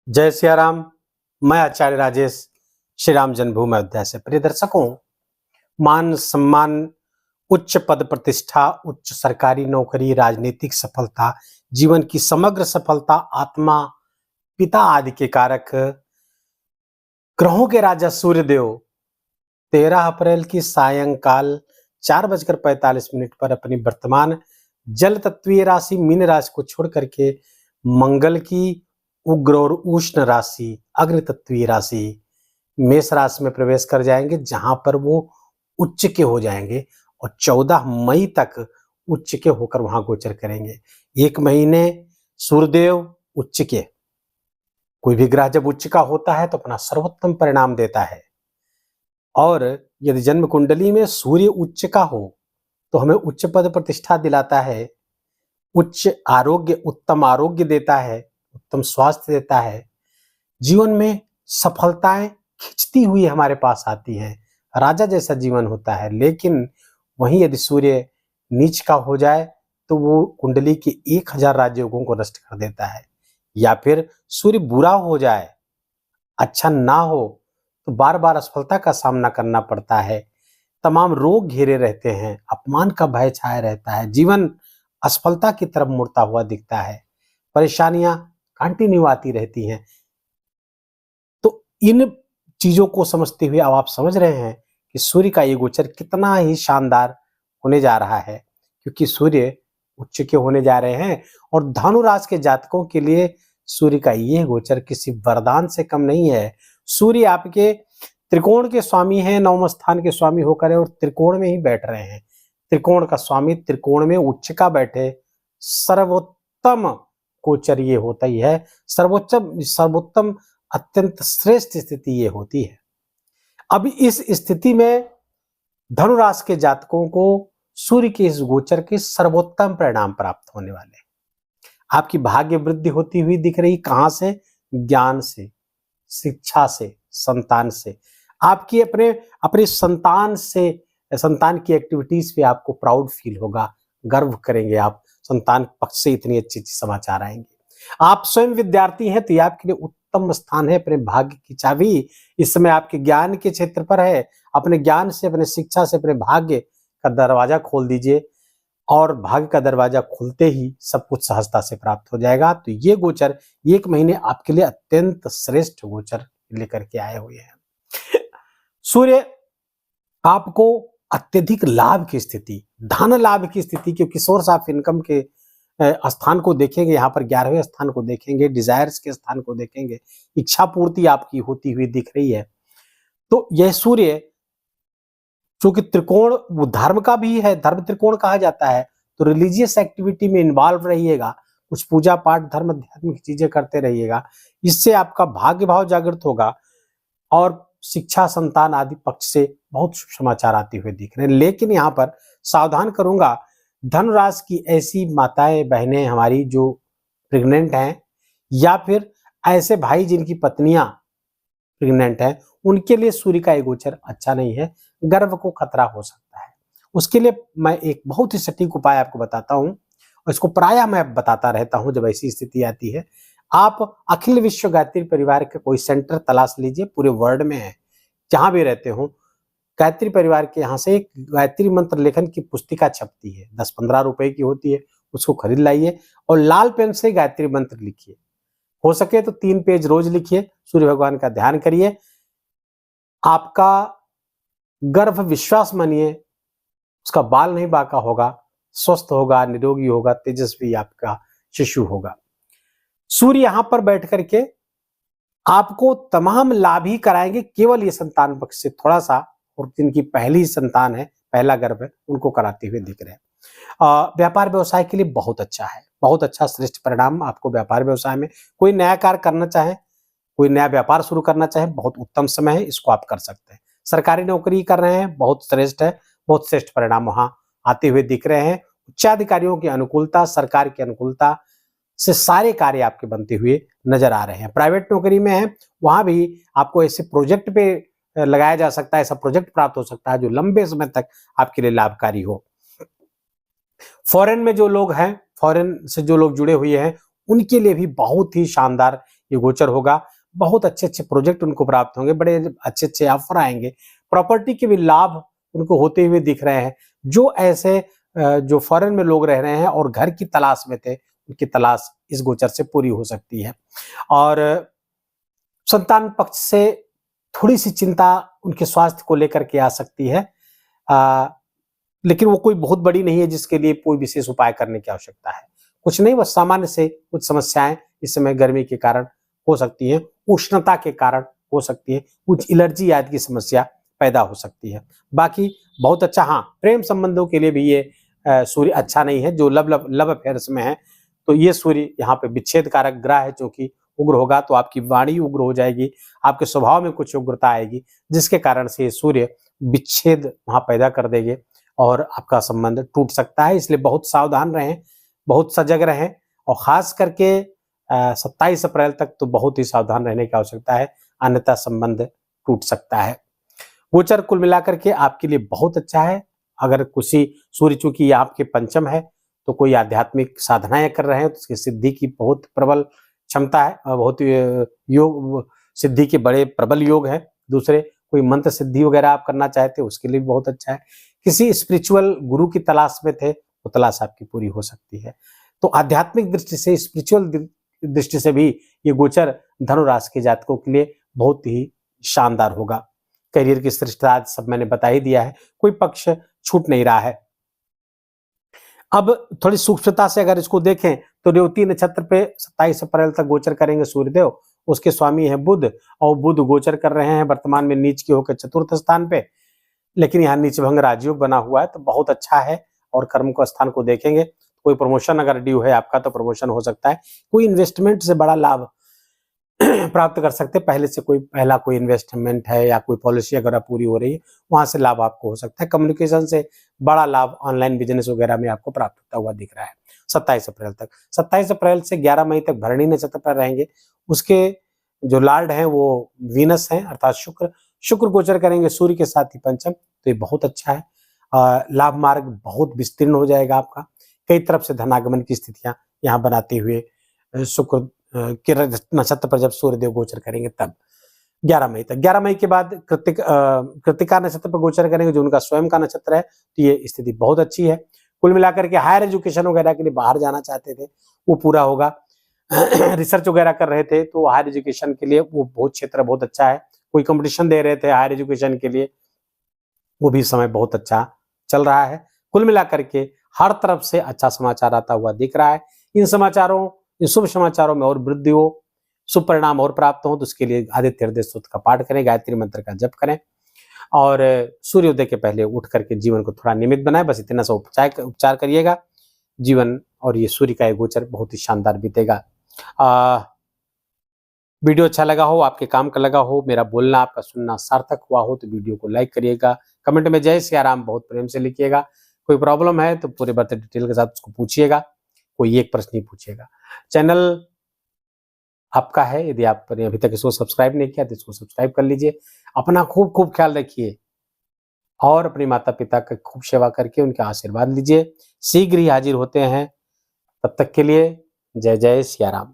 जय सिया राम। मैं आचार्य राजेश श्री राम जन्मभूमि अयोध्या से। प्रिय दर्शकों, मान सम्मान, उच्च पद प्रतिष्ठा, उच्च सरकारी नौकरी, राजनीतिक सफलता, जीवन की समग्र सफलता, आत्मा, पिता आदि के कारक ग्रहों के राजा सूर्यदेव 13 अप्रैल की सायंकाल 4:45 पर अपनी वर्तमान जल तत्वीय राशि मीन राशि को छोड़ करके मंगल की उग्र और उष्ण राशि अग्नि तत्वीय राशि मेष राशि में प्रवेश कर जाएंगे, जहां पर वो उच्च के हो जाएंगे और 14 मई तक उच्च के होकर वहां गोचर करेंगे। एक महीने सूर्यदेव उच्च के, कोई भी ग्रह जब उच्च का होता है तो अपना सर्वोत्तम परिणाम देता है। और यदि जन्म कुंडली में सूर्य उच्च का हो तो हमें उच्च पद प्रतिष्ठा दिलाता है, उच्च आरोग्य, उत्तम आरोग्य देता है, उत्तम स्वास्थ्य देता है, जीवन में सफलताएं खिंचती हुई हमारे पास आती हैं, राजा जैसा जीवन होता है। लेकिन वहीं यदि सूर्य नीच का हो जाए तो वो कुंडली के 1000 राजयोगों को नष्ट कर देता है। या फिर सूर्य बुरा हो जाए, अच्छा ना हो, तो बार बार असफलता का सामना करना पड़ता है, तमाम रोग घेरे रहते हैं, अपमान का भय छाया रहता है, जीवन असफलता की तरफ मुड़ता हुआ दिखता है, परेशानियां कंटिन्यू आती रहती हैं। तो इन चीजों को समझते हुए अब आप समझ रहे हैं कि सूर्य का ये गोचर कितना ही शानदार होने जा रहा है, क्योंकि सूर्य उच्च के होने जा रहे हैं। और धनु राशि के जातकों के लिए सूर्य का ये गोचर किसी वरदान से कम नहीं है। सूर्य आपके त्रिकोण के स्वामी हैं, नवम स्थान के स्वामी होकर और त्रिकोण में ही बैठ रहे हैं। त्रिकोण का स्वामी त्रिकोण में उच्च का बैठे, सर्वोत्तम गोचर ये होता ही है। सर्वोत्तम अत्यंत श्रेष्ठ स्थिति ये होती है। अब इस स्थिति में धनु राशि के जातकों को सूर्य के इस गोचर के सर्वोत्तम परिणाम प्राप्त होने वाले हैं। आपकी भाग्य वृद्धि होती हुई दिख रही, कहां से? ज्ञान से, शिक्षा से, संतान से। आपकी अपने संतान से, संतान की एक्टिविटीज पे आपको प्राउड फील होगा, गर्व करेंगे आप, संतान पक्ष से इतनी अच्छी समाचार आएंगे। आप स्वयं विद्यार्थी हैं तो ये आपके लिए उत्तम स्थान है। अपने भाग्य की चाबी इस समय आपके ज्ञान के क्षेत्र पर है। अपने ज्ञान से, अपने शिक्षा से अपने भाग्य का दरवाजा खोल दीजिए और भाग्य का दरवाजा खुलते ही सब कुछ सहजता से प्राप्त हो जाएगा। तो ये गोचर एक महीने आपके लिए अत्यंत श्रेष्ठ गोचर लेकर के आए हुए हैं। सूर्य आपको अत्यधिक लाभ की स्थिति, धन लाभ की स्थिति, क्योंकि सोर्स ऑफ इनकम के स्थान को देखेंगे, यहाँ पर 11वें स्थान को देखेंगे, डिजायर्स के स्थान को देखेंगे, इच्छा पूर्ति आपकी होती हुई दिख रही है। तो यह सूर्य चूंकि त्रिकोण वो धर्म का भी है, धर्म त्रिकोण कहा जाता है, तो रिलीजियस एक्टिविटी में इन्वॉल्व रहिएगा, कुछ पूजा पाठ धर्म अध्यात्म की चीजें करते रहिएगा। इससे आपका भाग्य भाव जागृत होगा और शिक्षा, संतान आदि पक्ष से बहुत शुभ समाचार आते हुए दिख रहे हैं। लेकिन यहाँ पर सावधान करूंगा, धनु राशि की ऐसी माताएं बहनें हमारी जो प्रेग्नेंट हैं, या फिर ऐसे भाई जिनकी पत्नियां प्रेग्नेंट हैं, उनके लिए सूर्य का ये गोचर अच्छा नहीं है, गर्भ को खतरा हो सकता है। उसके लिए मैं एक बहुत ही सटीक उपाय आपको बताता हूं, और इसको प्रायः मैं बताता रहता हूं जब ऐसी स्थिति आती है। आप अखिल विश्व गायत्री परिवार के कोई सेंटर तलाश लीजिए, पूरे वर्ल्ड में है, जहां भी रहते हो। गायत्री परिवार के यहाँ से एक गायत्री मंत्र लेखन की पुस्तिका छपती है, 10-15 रुपए की होती है, उसको खरीद लाइए और लाल पेन से गायत्री मंत्र लिखिए। हो सके तो 3 पेज रोज लिखिए, सूर्य भगवान का ध्यान करिए। आपका गर्भ, विश्वास मानिए, उसका बाल नहीं बाका होगा, स्वस्थ होगा, निरोगी होगा, तेजस्वी आपका शिशु होगा। सूर्य यहां पर बैठ करके आपको तमाम लाभ ही कराएंगे, केवल ये संतान पक्ष से थोड़ा सा, और जिनकी पहली संतान है, पहला गर्भ है, उनको कराते हुए दिख रहे हैं। व्यापार व्यवसाय के लिए बहुत अच्छा है, बहुत अच्छा श्रेष्ठ परिणाम आपको व्यापार व्यवसाय में। कोई नया कार्य करना चाहे, कोई नया व्यापार शुरू करना चाहे, बहुत उत्तम समय है, इसको आप कर सकते हैं। सरकारी नौकरी कर रहे हैं, बहुत श्रेष्ठ है, बहुत श्रेष्ठ परिणाम वहां आते हुए दिख रहे हैं। उच्चाधिकारियों की अनुकूलता, सरकार की अनुकूलता से सारे कार्य आपके बनते हुए नजर आ रहे हैं। प्राइवेट नौकरी में है, वहां भी आपको ऐसे प्रोजेक्ट पे लगाया जा सकता है, ऐसा प्रोजेक्ट प्राप्त हो सकता है जो लंबे समय तक आपके लिए लाभकारी हो। फॉरेन में जो लोग हैं, फॉरेन से जो लोग जुड़े हुए हैं, उनके लिए भी बहुत ही शानदार ये गोचर होगा। बहुत अच्छे अच्छे प्रोजेक्ट उनको प्राप्त होंगे, बड़े अच्छे अच्छे ऑफर आएंगे, प्रॉपर्टी के भी लाभ उनको होते हुए दिख रहे हैं। जो ऐसे जो फॉरेन में लोग रह रहे हैं और घर की तलाश में थे, उनकी तलाश इस गोचर से पूरी हो सकती है। और संतान पक्ष से थोड़ी सी चिंता उनके स्वास्थ्य को लेकर के आ सकती है, लेकिन वो कोई बहुत बड़ी नहीं है जिसके लिए कोई विशेष उपाय करने की आवश्यकता है। कुछ नहीं, बस सामान्य से कुछ समस्याएं इस समय गर्मी के कारण हो सकती है, उष्णता के कारण हो सकती है, कुछ एलर्जी आदि की समस्या पैदा हो सकती है। बाकी बहुत अच्छा। हाँ, प्रेम संबंधों के लिए भी ये सूर्य अच्छा नहीं है, जो लव अफेयर्स में है। तो ये सूर्य यहाँ पे विच्छेद कारक ग्रह है, क्योंकि उग्र होगा तो आपकी वाणी उग्र हो जाएगी, आपके स्वभाव में कुछ उग्रता आएगी, जिसके कारण से ये सूर्य विच्छेद वहां पैदा कर देंगे और आपका संबंध टूट सकता है। इसलिए बहुत सावधान रहें, बहुत सजग रहें, और खास करके 27 अप्रैल तक तो बहुत ही सावधान रहने की आवश्यकता है, अन्यथा संबंध टूट सकता है। गोचर कुल मिलाकर के आपके लिए बहुत अच्छा है। अगर किसी सूर्य चूंकि ये आपके पंचम है, तो कोई आध्यात्मिक साधनाएं कर रहे हैं तो उसकी सिद्धि की बहुत प्रबल क्षमता है, बहुत योग सिद्धि के बड़े प्रबल योग है। दूसरे कोई मंत्र सिद्धि वगैरह आप करना चाहते हैं उसके लिए भी बहुत अच्छा है। किसी स्पिरिचुअल गुरु की तलाश में थे, वो तलाश आपकी पूरी हो सकती है। तो आध्यात्मिक दृष्टि से, स्पिरिचुअल दृष्टि से भी ये गोचर धनु राशि के जातकों के लिए बहुत ही शानदार होगा। करियर की श्रेष्ठता सब मैंने बता ही दिया है, कोई पक्ष छूट नहीं रहा है। अब थोड़ी सूक्ष्मता से अगर इसको देखें तो रेवती नक्षत्र पे 27 अप्रैल तक गोचर करेंगे सूर्यदेव, उसके स्वामी है बुध, और बुध गोचर कर रहे हैं वर्तमान में नीच के होकर चतुर्थ स्थान पे, लेकिन यहाँ नीच भंग राजयोग बना हुआ है, तो बहुत अच्छा है। और कर्म को स्थान को देखेंगे, कोई प्रमोशन अगर ड्यू है आपका तो प्रमोशन हो सकता है। कोई इन्वेस्टमेंट से बड़ा लाभ प्राप्त कर सकते हैं, पहले से कोई इन्वेस्टमेंट है या कोई पॉलिसी अगर पूरी हो रही है, वहां से लाभ आपको हो सकता है। कम्युनिकेशन से बड़ा लाभ ऑनलाइन बिजनेस वगैरह में आपको प्राप्त होता हुआ दिख रहा है 27 अप्रैल तक। 27 अप्रैल से 11 मई तक भरणी नक्षत्र पर रहेंगे। उसके जो लॉर्ड हैं वो वीनस हैं, अर्थात शुक्र गोचर करेंगे सूर्य के साथ ही पंचम, तो ये बहुत अच्छा है। लाभ मार्ग बहुत विस्तीर्ण हो जाएगा आपका, कई तरफ से धनागमन की स्थितियां यहाँ बनाते हुए शुक्र के नक्षत्र पर जब सूर्यदेव गोचर करेंगे तब 11 मई तक। 11 मई के बाद कृतिका नक्षत्र पर गोचर करेंगे, जो उनका स्वयं का नक्षत्र है, तो ये स्थिति बहुत अच्छी है। कुल मिलाकर के हायर एजुकेशन वगैरह के लिए बाहर जाना चाहते थे वो पूरा होगा। रिसर्च वगैरह कर रहे थे तो हायर एजुकेशन के लिए वो बहुत क्षेत्र बहुत अच्छा है। कोई कंपटीशन दे रहे थे हायर एजुकेशन के लिए, वो भी समय बहुत अच्छा चल रहा है। कुल मिलाकर के हर तरफ से अच्छा समाचार आता हुआ दिख रहा है। इन शुभ समाचारों में और वृद्धि हो, शुभ परिणाम और प्राप्त हो, तो उसके लिए आदित्य हृदय स्तोत्र का पाठ करें, गायत्री मंत्र का जप करें, और सूर्योदय के पहले उठ करके जीवन को थोड़ा नियमित बनाए। बस इतना सा उपचार करिएगा, जीवन और ये सूर्य का गोचर बहुत ही शानदार बीतेगा। वीडियो अच्छा लगा हो, आपके काम का लगा हो, मेरा बोलना आपका सुनना सार्थक हुआ हो, तो वीडियो को लाइक करिएगा, कमेंट में जय सिया राम बहुत प्रेम से लिखिएगा। कोई प्रॉब्लम है तो पूरे बर्थ डिटेल के साथ उसको पूछिएगा, कोई एक प्रश्न ही पूछिएगा। चैनल आपका है, यदि आपने अभी तक इसको सब्सक्राइब नहीं किया तो इसको सब्सक्राइब कर लीजिए। अपना खूब खूब ख्याल रखिए और अपने माता पिता का खूब सेवा करके उनके आशीर्वाद लीजिए। शीघ्र ही हाजिर होते हैं, तब तक के लिए जय जय सिया राम।